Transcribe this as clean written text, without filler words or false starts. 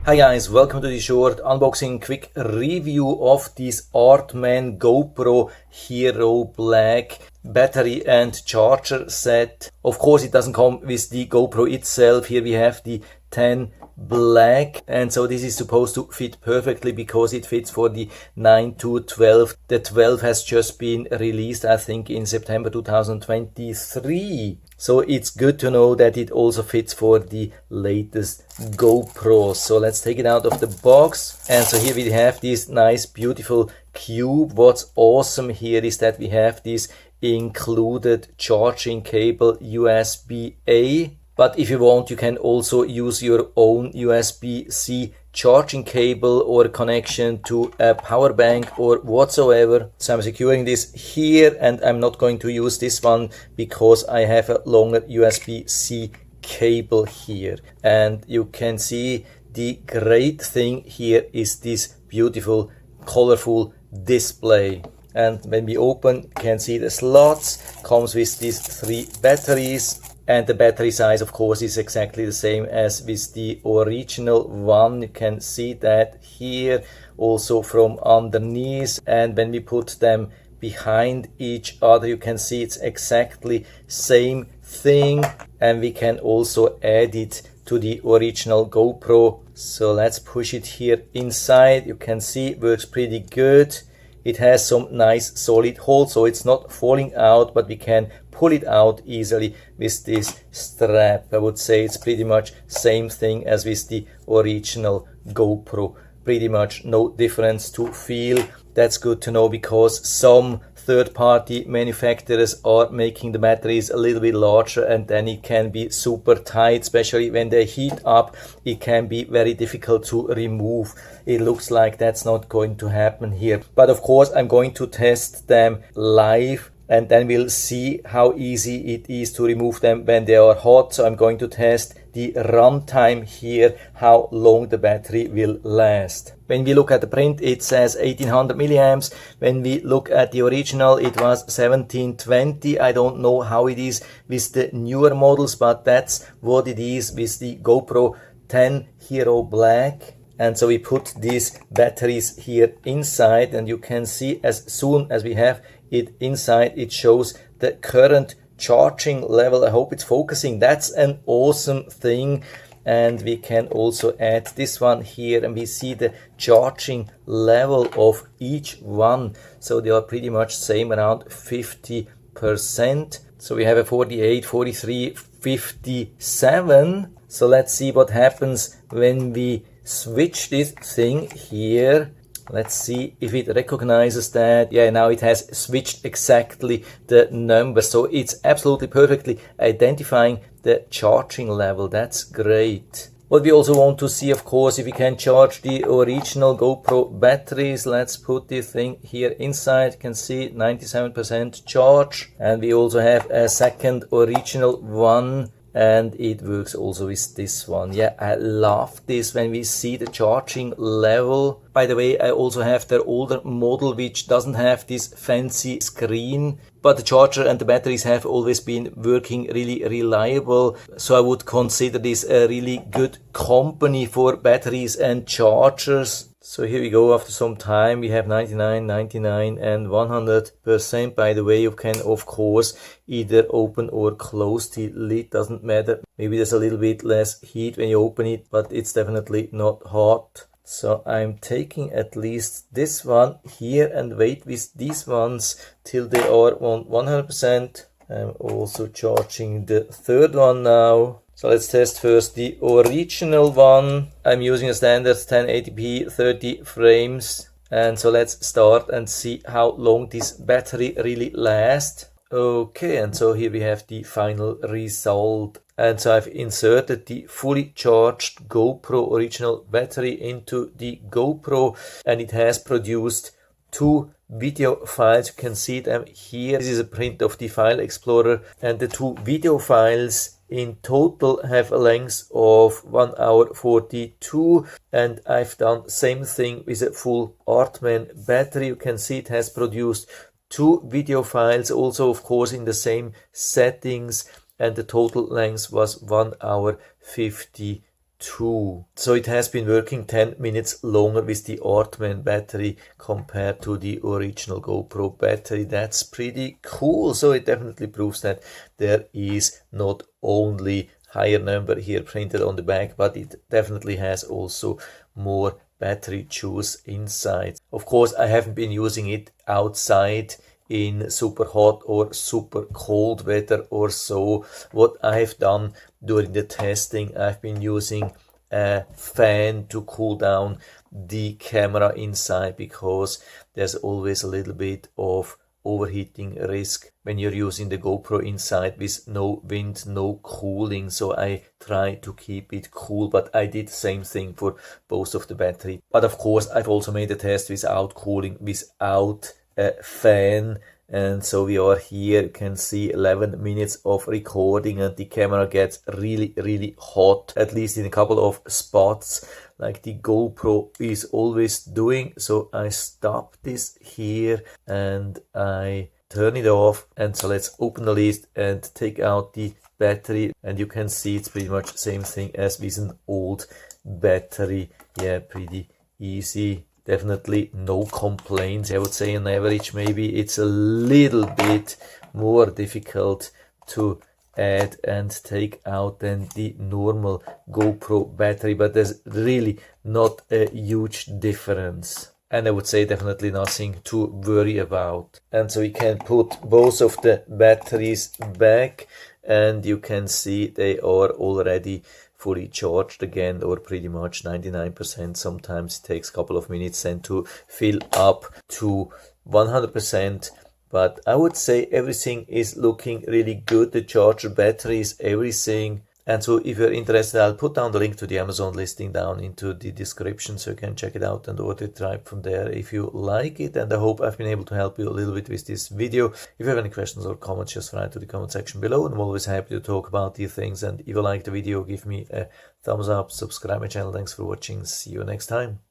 Hi guys, welcome to the short unboxing quick review of this Artman GoPro Hero Black battery and charger set. Of course it doesn't come with the GoPro itself. Here we have the 10 black, and so this is supposed to fit perfectly because it fits for the 9 to 12. The 12 has just been released, I think, in September 2023. So it's good to know that it also fits for the latest GoPro. So let's take it out of the box. And so here we have this nice beautiful cube. What's awesome here is that we have this included charging cable USB-A. But if you want, you can also use your own USB-C charging cable or connection to a power bank or whatsoever. So I'm securing this here, and I'm not going to use this one because I have a longer USB-C cable here. And you can see the great thing here is this beautiful colorful display. And when we open, you can see the slots. Comes with these 3 batteries. And the battery size, of course, is exactly the same as with the original one. You can see that here also from underneath. And when we put them behind each other, you can see it's exactly same thing. And we can also add it to the original GoPro. So let's push it here inside. You can see it works pretty good. It has some nice solid hold, so it's not falling out, but we can pull it out easily with this strap. I would say it's pretty much same thing as with the original GoPro. Pretty much no difference to feel. That's good to know because some third-party manufacturers are making the batteries a little bit larger, and then it can be super tight, especially when they heat up. It can be very difficult to remove. It looks like that's not going to happen here. But of course, I'm going to test them live, and then we'll see how easy it is to remove them when they are hot. So I'm going to test the runtime here, how long the battery will last. When we look at the print, it says 1800 milliamps. When we look at the original, it was 1720. I don't know how it is with the newer models, but that's what it is with the GoPro 10 Hero Black. And so we put these batteries here inside, and you can see as soon as we have it inside, it shows the current charging level. I hope it's focusing. That's an awesome thing. And we can also add this one here, and we see the charging level of each one. So they are pretty much same, around 50%. So we have a 48, 43, 57. So let's see what happens when we switch this thing here. Let's see if it recognizes that. Yeah, now it has switched exactly the number. So it's absolutely perfectly identifying the charging level. That's great. What we also want to see, of course, if we can charge the original GoPro batteries. Let's put this thing here inside. You can see 97% charge. And we also have a second original one. And it works also with this one. Yeah, I love this when we see the charging level. By the way, I also have the older model which doesn't have this fancy screen, but the charger and the batteries have always been working really reliable. So I would consider this a really good company for batteries and chargers. So here we go. After some time we have 99, 99 and 100%. By the way, you can of course either open or close the lid, doesn't matter. Maybe there's a little bit less heat when you open it, but it's definitely not hot. So I'm taking at least this one here and wait with these ones till they are on 100%. I'm also charging the third one now. So let's test first the original one. I'm using a standard 1080p 30 frames. And so let's start and see how long this battery really lasts. Okay, and so here we have the final result. And so I've inserted the fully charged GoPro original battery into the GoPro, and it has produced 2 video files. You can see them here. This is a print of the file explorer, and the 2 video files in total have a length of 1 hour 42, and I've done same thing with a full Artman battery. You can see it has produced 2 video files, also of course in the same settings, and the total length was 1 hour 52. 2. So it has been working 10 minutes longer with the Artman battery compared to the original GoPro battery. That's pretty cool. So it definitely proves that there is not only higher number here printed on the back, but it definitely has also more battery juice inside. Of course, I haven't been using it outside in super hot or super cold weather or so. What I've done during the testing, I've been using a fan to cool down the camera inside, because there's always a little bit of overheating risk when you're using the GoPro inside with no wind, no cooling. So I try to keep it cool, but I did the same thing for both of the battery. But of course, I've also made a test without cooling, without a fan. And so we are here, you can see 11 minutes of recording, and the camera gets really hot, at least in a couple of spots, like the GoPro is always doing. So I stop this here and I turn it off. And so let's open the list and take out the battery, and you can see it's pretty much the same thing as with an old battery. Yeah, pretty easy. Definitely no complaints. I would say on average maybe it's a little bit more difficult to add and take out than the normal GoPro battery, but there's really not a huge difference. And I would say definitely nothing to worry about. And so you can put both of the batteries back, and you can see they are already fully charged again, or pretty much 99%. Sometimes it takes a couple of minutes then to fill up to 100%. But I would say everything is looking really good. The charger, batteries, everything. And so if you're interested, I'll put down the link to the Amazon listing down into the description, so you can check it out and order it right from there if you like it. And I hope I've been able to help you a little bit with this video. If you have any questions or comments, just write to the comment section below, and I'm always happy to talk about these things. And if you like the video, give me a thumbs up, subscribe my channel. Thanks for watching. See you next time.